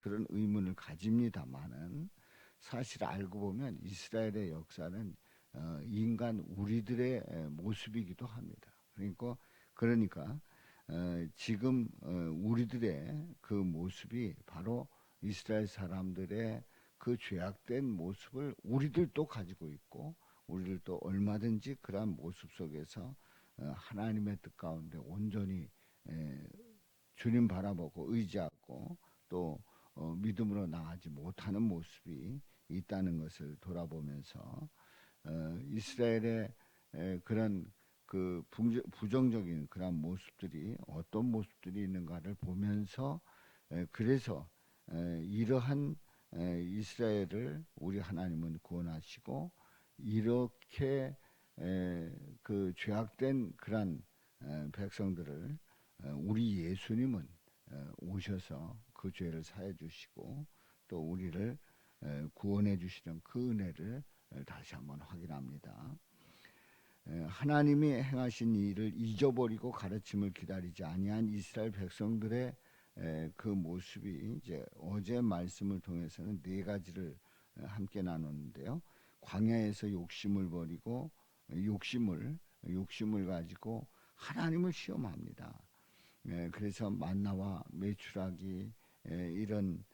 그런 의문을 가집니다만은 사실 알고 보면 이스라엘의 역사는 인간 우리들의 모습이기도 합니다. 그러니까 지금 우리들의 그 모습이 바로 이스라엘 사람들의 그 죄악된 모습을 우리들도 가지고 있고, 우리들도 얼마든지 그러한 모습 속에서 하나님의 뜻 가운데 온전히 주님 바라보고 의지하고 또 믿음으로 나가지 못하는 모습이 있다는 것을 돌아보면서 이스라엘의 그런 그 부정적인 그런 모습들이 어떤 모습들이 있는가를 보면서 그래서 이러한 이스라엘을 우리 하나님은 구원하시고, 이렇게 그 죄악된 그런 백성들을 우리 예수님은 오셔서 그 죄를 사해 주시고 또 우리를 구원해 주시는 그 은혜를 다시 한번 확인합니다. 하나님이 행하신 일을 잊어버리고 가르침을 기다리지 아니한 이스라엘 백성들의 그 모습이 이제 어제 말씀을 통해서는 네 가지를 함께 나눴는데요. 광야에서 욕심을 버리고 욕심을 가지고 하나님을 시험합니다. 그래서 만나와 메추라기 이런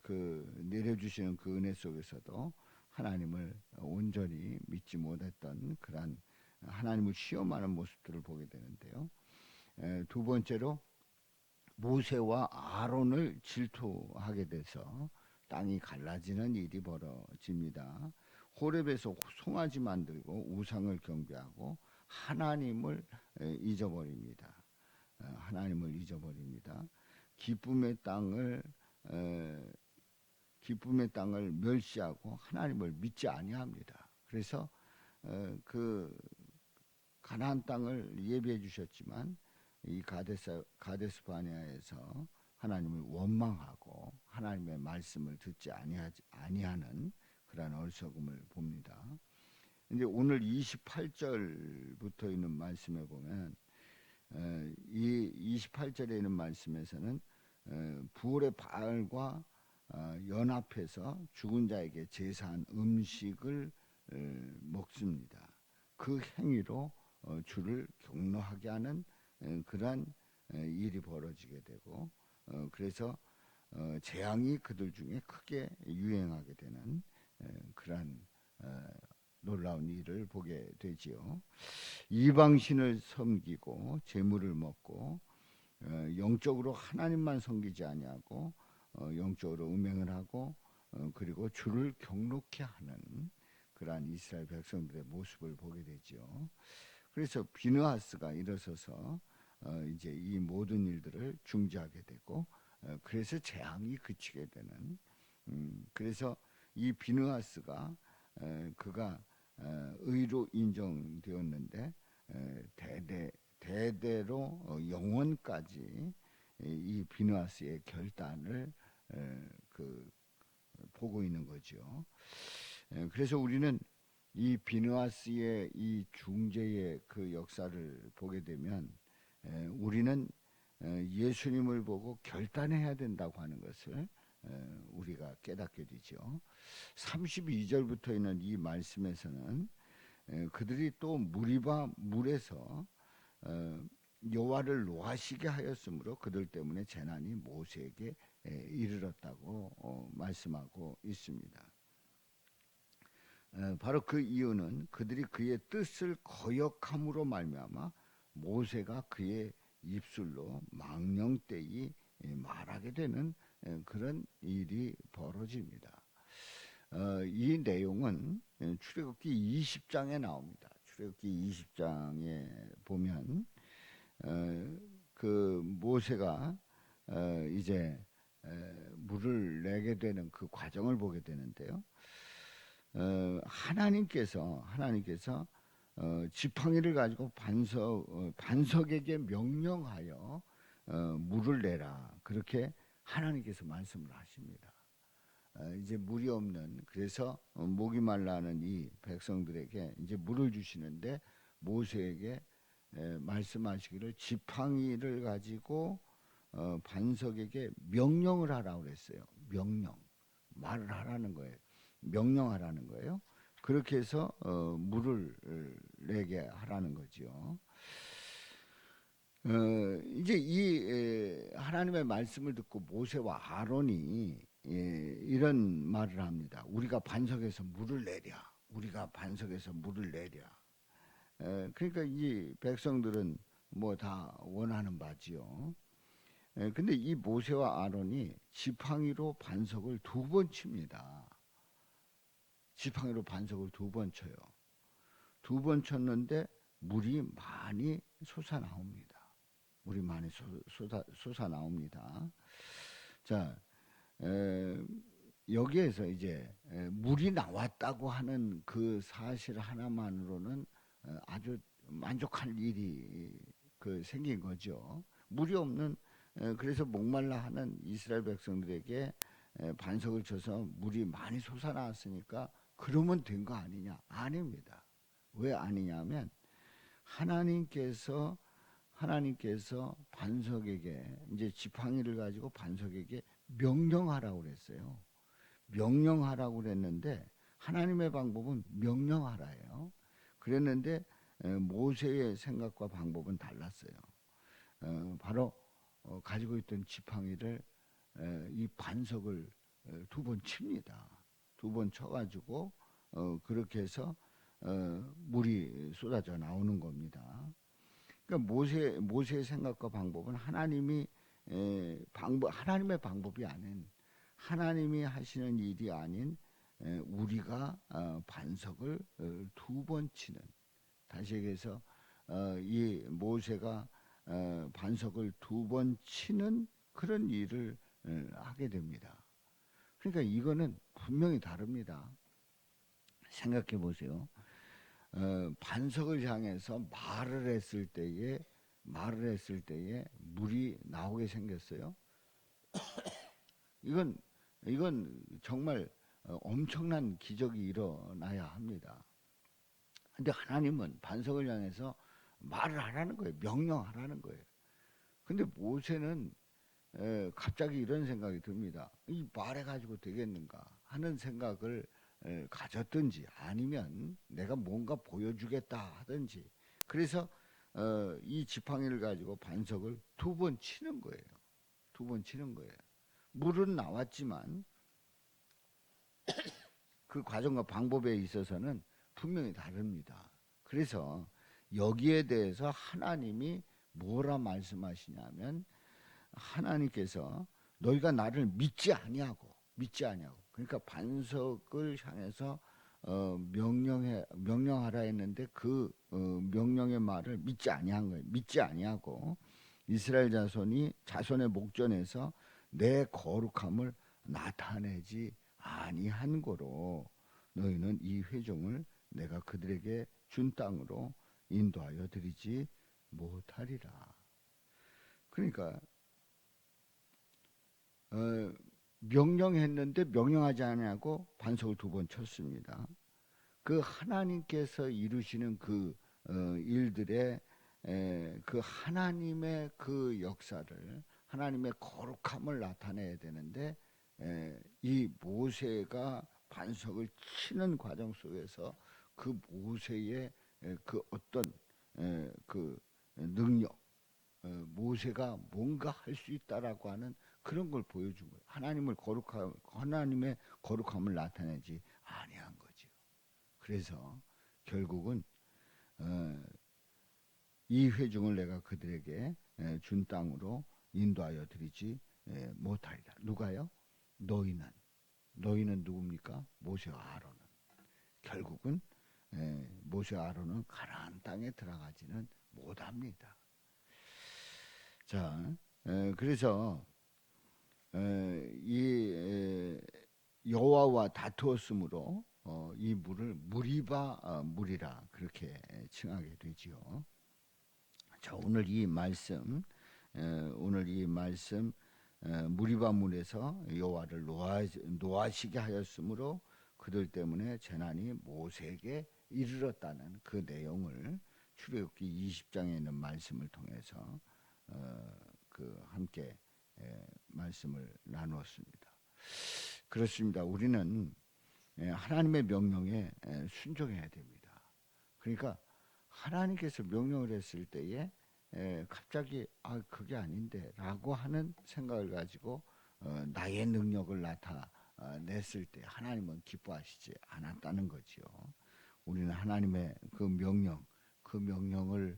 그 내려주시는 그 은혜 속에서도 하나님을 온전히 믿지 못했던 그런 하나님을 시험하는 모습들을 보게 되는데요. 두 번째로 모세와 아론을 질투하게 돼서 땅이 갈라지는 일이 벌어집니다. 호렙에서 송아지 만들고 우상을 경배하고 하나님을 잊어버립니다. 하나님을 잊어버립니다. 기쁨의 땅을 멸시하고 하나님을 믿지 아니합니다. 그래서 그 가나안 땅을 예비해 주셨지만 이 가데스 바네아에서 하나님을 원망하고 하나님의 말씀을 듣지 아니하는 그런 어리석음을 봅니다. 이제 오늘 28절부터 있는 말씀에 보면 이 28절에 있는 말씀에서는 부올의 바알과 연합해서 죽은 자에게 제사한 음식을 먹습니다. 그 행위로 주를 경노하게 하는 그러한 일이 벌어지게 되고, 그래서 재앙이 그들 중에 크게 유행하게 되는 그러한 놀라운 일을 보게 되지요. 이방신을 섬기고 재물을 먹고 영적으로 하나님만 섬기지 아니하고 영적으로 음행을 하고 그리고 주를 경록케 하는 그러한 이스라엘 백성들의 모습을 보게 되죠. 그래서 비느하스가 일어서서 이제 이 모든 일들을 중지하게 되고 그래서 재앙이 그치게 되는, 그래서 이 비느하스가 그가 의로 인정되었는데 대대로 영원까지 이 비느하스의 결단을 그 보고 있는 거죠. 그래서 우리는 이 비느하스의 이 중재의 그 역사를 보게 되면 우리는 예수님을 보고 결단해야 된다고 하는 것을 우리가 깨닫게 되죠. 32절부터 있는 이 말씀에서는 그들이 또 무리바 물에서 여호와를 노하시게 하였으므로 그들 때문에 재난이 모세에게 이르렀다고 말씀하고 있습니다. 바로 그 이유는 그들이 그의 뜻을 거역함으로 말미암아 모세가 그의 입술로 망령되이 말하게 되는 그런 일이 벌어집니다. 이 내용은 출애굽기 20장에 나옵니다. 출애굽기 20장에 보면 그 모세가 이제 물을 내게 되는 그 과정을 보게 되는데요. 하나님께서 지팡이를 가지고 반석에게 명령하여 물을 내라, 그렇게 하나님께서 말씀을 하십니다. 이제 물이 없는, 그래서 목이 말라하는 이 백성들에게 이제 물을 주시는데 모세에게 말씀하시기를 지팡이를 가지고 반석에게 명령을 하라고 그랬어요. 명령, 말을 하라는 거예요. 명령하라는 거예요. 그렇게 해서 물을 내게 하라는 거죠. 이제 이 하나님의 말씀을 듣고 모세와 아론이 이런 말을 합니다. 우리가 반석에서 물을 내랴. 우리가 반석에서 물을 내랴. 그러니까 이 백성들은 뭐 다 원하는 바지요. 근데 이 모세와 아론이 지팡이로 반석을 2번 칩니다. 지팡이로 반석을 2번 쳐요. 2번 쳤는데 물이 많이 솟아나옵니다. 물이 많이 솟아나옵니다. 자, 여기에서 이제 물이 나왔다고 하는 그 사실 하나만으로는 아주 만족할 일이 생긴 거죠. 물이 없는 그래서 목말라 하는 이스라엘 백성들에게 반석을 쳐서 물이 많이 솟아나왔으니까 그러면 된 거 아니냐? 아닙니다. 왜 아니냐면 하나님께서 반석에게 이제 지팡이를 가지고 반석에게 명령하라고 그랬어요. 명령하라고 그랬는데 하나님의 방법은 명령하라예요. 그랬는데 모세의 생각과 방법은 달랐어요. 바로 가지고 있던 지팡이를 이 반석을 2번 칩니다. 2번 쳐가지고 그렇게 해서 물이 쏟아져 나오는 겁니다. 그러니까 모세의 생각과 방법은 하나님의 방법이 아닌 하나님이 하시는 일이 아닌 우리가 반석을 2번 치는, 다시 얘기해서 이 모세가 반석을 2번 치는 그런 일을 하게 됩니다. 그러니까 이거는 분명히 다릅니다. 생각해 보세요. 반석을 향해서 말을 했을 때에 물이 나오게 생겼어요. 이건 정말 엄청난 기적이 일어나야 합니다. 근데 하나님은 반석을 향해서 말을 하라는 거예요. 명령하라는 거예요. 근데 모세는 갑자기 이런 생각이 듭니다. 이 말해가지고 되겠는가 하는 생각을 가졌든지 아니면 내가 뭔가 보여주겠다 하든지 그래서 이 지팡이를 가지고 반석을 2번 치는 거예요. 2번 치는 거예요. 물은 나왔지만 그 과정과 방법에 있어서는 분명히 다릅니다. 그래서 여기에 대해서 하나님이 뭐라 말씀하시냐면 하나님께서 너희가 나를 믿지 아니하고 그러니까 반석을 향해서 명령하라 했는데 그 명령의 말을 믿지 아니한 거예요. 믿지 아니하고 이스라엘 자손의 목전에서 내 거룩함을 나타내지 아니한 거로 너희는 이 회중을 내가 그들에게 준 땅으로 인도하여 드리지 못하리라. 그러니까 명령했는데 명령하지 않냐고 반석을 2번 쳤습니다. 그 하나님께서 이루시는 그 일들의 그 하나님의 그 역사를 하나님의 거룩함을 나타내야 되는데 이 모세가 반석을 치는 과정 속에서 그 모세의 그 어떤 그 능력 모세가 뭔가 할 수 있다라고 하는 그런 걸 보여준 거예요. 하나님의 거룩함을 나타내지 아니한 거죠. 그래서 결국은 이 회중을 내가 그들에게 준 땅으로 인도하여 드리지 못하리라. 누가요? 너희는 누굽니까? 모세와 아론은. 결국은 모세와 아론은 가나안 땅에 들어가지는 못합니다. 자, 그래서 이 여호와와 다투었으므로 이 물을 무리바 물이라 그렇게 칭하게 되지요. 자, 오늘 이 말씀 무리바 물에서 여호와를 노하시게 하였으므로 그들 때문에 재난이 모세에게 이르렀다는 그 내용을 출애굽기 20장에 있는 말씀을 통해서 함께 말씀을 나누었습니다. 그렇습니다. 우리는 하나님의 명령에 순종해야 됩니다. 그러니까 하나님께서 명령을 했을 때에 갑자기 그게 아닌데 라고 하는 생각을 가지고 나의 능력을 나타냈을 때 하나님은 기뻐하시지 않았다는 거지요. 우리는 하나님의 그 명령을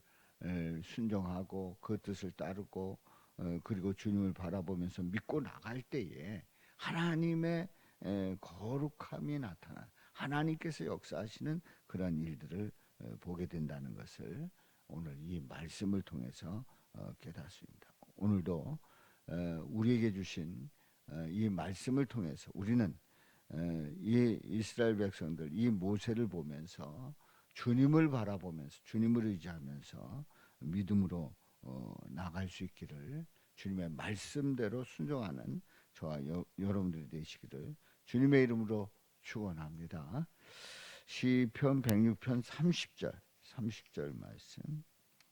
순종하고 그 뜻을 따르고 그리고 주님을 바라보면서 믿고 나갈 때에 하나님의 거룩함이 나타나 하나님께서 역사하시는 그런 일들을 보게 된다는 것을 오늘 이 말씀을 통해서 깨닫습니다. 오늘도 우리에게 주신 이 말씀을 통해서 우리는 이 이스라엘 백성들 이 모세를 보면서 주님을 바라보면서 주님을 의지하면서 믿음으로 나갈 수 있기를 주님의 말씀대로 순종하는 저와 여러분들이 되시기를 주님의 이름으로 축원합니다. 시편 106편 30절 말씀